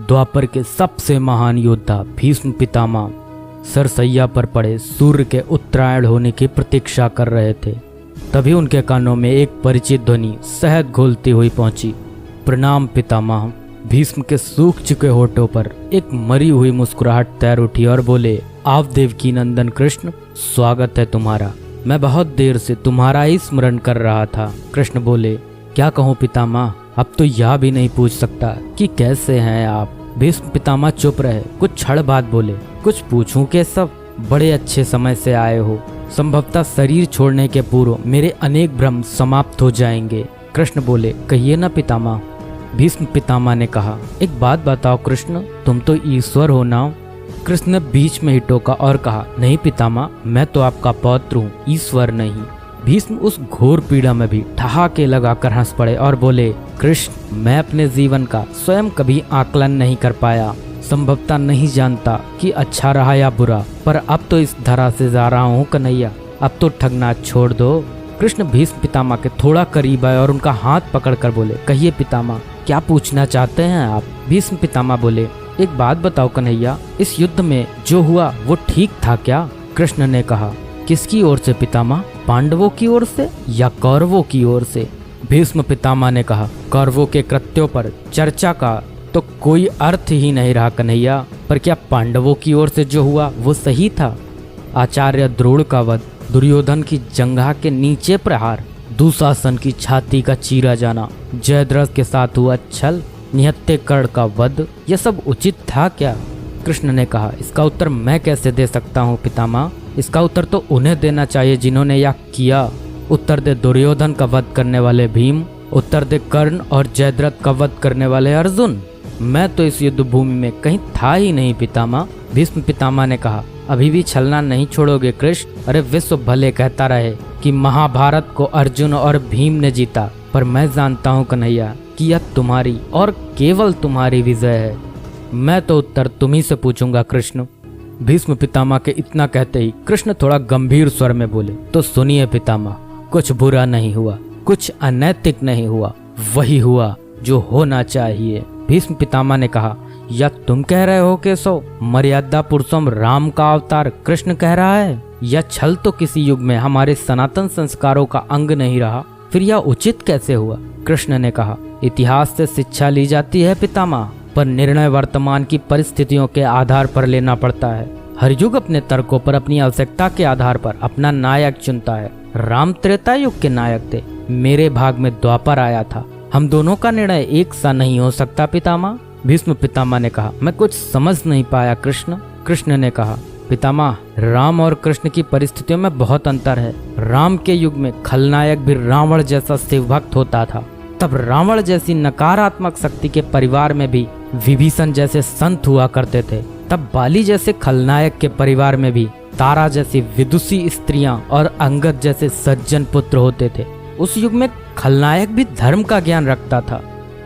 द्वापर के सबसे महान योद्धा भीष्म पितामह सरसैया पर पड़े सूर्य के उत्तरायण होने की प्रतीक्षा कर रहे थे। तभी उनके कानों में एक परिचित ध्वनि शहद घोलती हुई पहुंची। प्रणाम पितामह। भीष्म के सूख चुके होठों पर एक मरी हुई मुस्कुराहट तैर उठी और बोले, आप देवकी नंदन कृष्ण, स्वागत है तुम्हारा। मैं बहुत देर से तुम्हारा ही स्मरण कर रहा था। कृष्ण बोले, क्या कहूँ पितामह, अब तो यह भी नहीं पूछ सकता कि कैसे हैं आप। भीष्म पितामह चुप रहे, कुछ क्षण बाद बोले, कुछ पूछूं के सब, बड़े अच्छे समय से आए हो। संभवतः शरीर छोड़ने के पूर्व मेरे अनेक भ्रम समाप्त हो जाएंगे। कृष्ण बोले, कहिए ना पितामह। भीष्म पितामह ने कहा, एक बात बताओ कृष्ण, तुम तो ईश्वर हो ना। कृष्ण ने बीच में ही टोका और कहा, नहीं पितामह, मैं तो आपका पौत्र हूँ, ईश्वर नहीं। भीष्म उस घोर पीड़ा में भी ठहाके लगाकर हंस पड़े और बोले, कृष्ण, मैं अपने जीवन का स्वयं कभी आकलन नहीं कर पाया, संभवतः नहीं जानता कि अच्छा रहा या बुरा, पर अब तो इस धरा से जा रहा हूँ कन्हैया, अब तो ठगना छोड़ दो। कृष्ण भीष्म पितामह के थोड़ा करीब आए और उनका हाथ पकड़कर बोले, कहिए पितामह, क्या पूछना चाहते हैं आप। भीष्म पितामह बोले, एक बात बताओ कन्हैया, इस युद्ध में जो हुआ वो ठीक था क्या। कृष्ण ने कहा, किसकी ओर से पितामह, पांडवों की ओर से या कौरवों की ओर से। भीष्म पितामह ने कहा, कौरवों के कृत्यों पर चर्चा का तो कोई अर्थ ही नहीं रहा कन्हैया, पर क्या पांडवों की ओर से जो हुआ वो सही था। आचार्य द्रोण का वध, दुर्योधन की जंघा के नीचे प्रहार, दुशासन की छाती का चीरा जाना, जयद्रथ के साथ हुआ छल, निहत्थे कर्ण का वध, यह सब उचित था क्या। कृष्ण ने कहा, इसका उत्तर मैं कैसे दे सकता हूँ पितामह, इसका उत्तर तो उन्हें देना चाहिए जिन्होंने यह किया। उत्तर दे दुर्योधन का वध करने वाले भीम, उत्तर दे कर्ण और जयद्रथ का वध करने वाले अर्जुन। मैं तो इस युद्ध भूमि में कहीं था ही नहीं पितामह। भीष्म पितामह ने कहा, अभी भी छलना नहीं छोड़ोगे कृष्ण। अरे विश्व भले कहता रहे कि महाभारत को अर्जुन और भीम ने जीता, पर मैं जानता हूँ कन्हैया कि यह तुम्हारी और केवल तुम्हारी विजय है। मैं तो उत्तर तुम्ही से पूछूंगा कृष्ण। भीष्म पितामह के इतना कहते ही कृष्ण थोड़ा गंभीर स्वर में बोले, तो सुनिए पितामह, कुछ बुरा नहीं हुआ, कुछ अनैतिक नहीं हुआ, वही हुआ जो होना चाहिए। भीष्म पितामह ने कहा, या तुम कह रहे हो केशव, मर्यादा पुरुषोत्तम राम का अवतार कृष्ण कह रहा है, यह छल तो किसी युग में हमारे सनातन संस्कारों का अंग नहीं रहा, फिर यह उचित कैसे हुआ। कृष्ण ने कहा, इतिहास से शिक्षा ली जाती है पितामह, पर निर्णय वर्तमान की परिस्थितियों के आधार पर लेना पड़ता है। हर युग अपने तर्कों पर, अपनी आवश्यकता के आधार पर अपना नायक चुनता है। राम त्रेता युग के नायक थे, मेरे भाग में द्वापर आया था, हम दोनों का निर्णय एक सा नहीं हो सकता पितामह। भीष्म पितामह ने कहा, मैं कुछ समझ नहीं पाया कृष्ण। कृष्ण ने कहा, पितामह, राम और कृष्ण की परिस्थितियों में बहुत अंतर है। राम के युग में खलनायक भी रावण जैसा शिवभक्त होता था, तब रावण जैसी नकारात्मक शक्ति के परिवार में भी विभीषण जैसे संत हुआ करते थे, तब बाली जैसे खलनायक के परिवार में भी तारा जैसी विदुषी स्त्रियां और अंगद जैसे सज्जन पुत्र होते थे। उस युग में खलनायक भी धर्म का ज्ञान रखता था,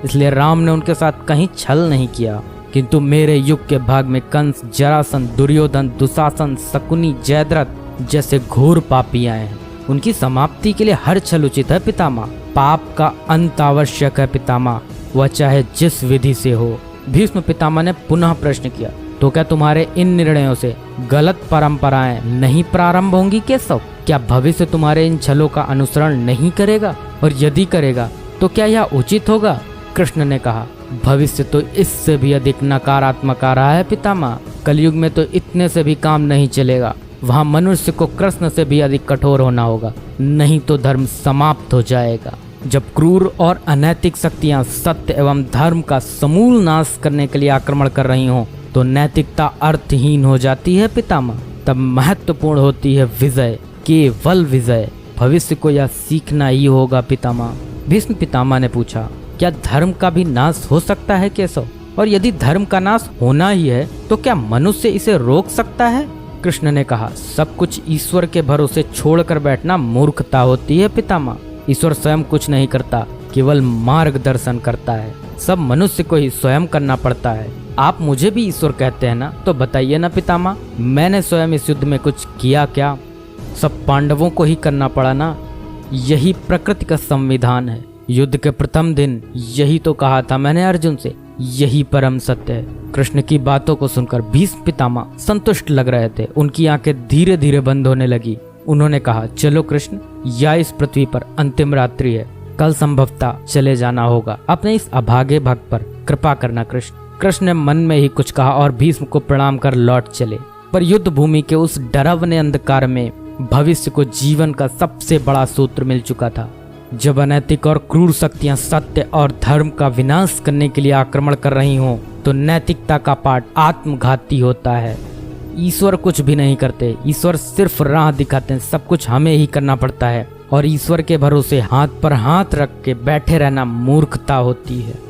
इसलिए राम ने उनके साथ कहीं छल नहीं किया। किंतु मेरे युग के भाग में कंस, जरासंध, दुर्योधन, दुशासन, शकुनी, जयद्रथ जैसे घोर पापी आए हैं। उनकी समाप्ति के लिए हर छल उचित है पितामह। पाप का अंत आवश्यक है पितामह, वह चाहे जिस विधि से हो। भीष्म पितामह ने पुनः प्रश्न किया, तो क्या तुम्हारे इन निर्णयों से गलत परंपराएं नहीं प्रारंभ होंगी केशव? क्या भविष्य तुम्हारे इन छलों का अनुसरण नहीं करेगा, और यदि करेगा तो क्या यह उचित होगा? कृष्ण ने कहा, भविष्य तो इससे भी अधिक नकारात्मक आ रहा है पितामह। कलयुग में तो इतने से भी काम नहीं चलेगा, वहाँ मनुष्य को कृष्ण से भी अधिक कठोर होना होगा, नहीं तो धर्म समाप्त हो जाएगा। जब क्रूर और अनैतिक शक्तियाँ सत्य एवं धर्म का समूल नाश करने के लिए आक्रमण कर रही हों, तो नैतिकता अर्थहीन हो जाती है पितामह। तब महत्वपूर्ण होती है विजय, केवल विजय। भविष्य को यह सीखना ही होगा पितामह। भीष्म पितामह ने पूछा, क्या धर्म का भी नाश हो सकता है केशव? और यदि धर्म का नाश होना ही है तो क्या मनुष्य इसे रोक सकता है? कृष्ण ने कहा, सब कुछ ईश्वर के भरोसे छोड़कर बैठना मूर्खता होती है पितामह। ईश्वर स्वयं कुछ नहीं करता, केवल मार्गदर्शन करता है। सब मनुष्य को ही स्वयं करना पड़ता है। आप मुझे भी ईश्वर कहते हैं ना, तो बताइए ना पितामह, मैंने स्वयं इस युद्ध में कुछ किया क्या? सब पांडवों को ही करना पड़ा ना, यही प्रकृति का संविधान है। युद्ध के प्रथम दिन यही तो कहा था मैंने अर्जुन से, यही परम सत्य है। कृष्ण की बातों को सुनकर भीष्म पितामह संतुष्ट लग रहे थे। उनकी आंखें धीरे धीरे बंद होने लगी। उन्होंने कहा, चलो कृष्ण, या इस पृथ्वी पर अंतिम रात्रि है, कल संभवतः चले जाना होगा। अपने इस अभागे भक्त पर कृपा करना कृष्ण। कृष्ण ने मन में ही कुछ कहा और भीष्म को प्रणाम कर लौट चले। पर युद्ध भूमि के उस डरावने अंधकार में भविष्य को जीवन का सबसे बड़ा सूत्र मिल चुका था। जब अनैतिक और क्रूर शक्तियां सत्य और धर्म का विनाश करने के लिए आक्रमण कर रही हों, तो नैतिकता का पाठ आत्मघाती होता है। ईश्वर कुछ भी नहीं करते, ईश्वर सिर्फ राह दिखाते हैं। सब कुछ हमें ही करना पड़ता है और ईश्वर के भरोसे हाथ पर हाथ रख के बैठे रहना मूर्खता होती है।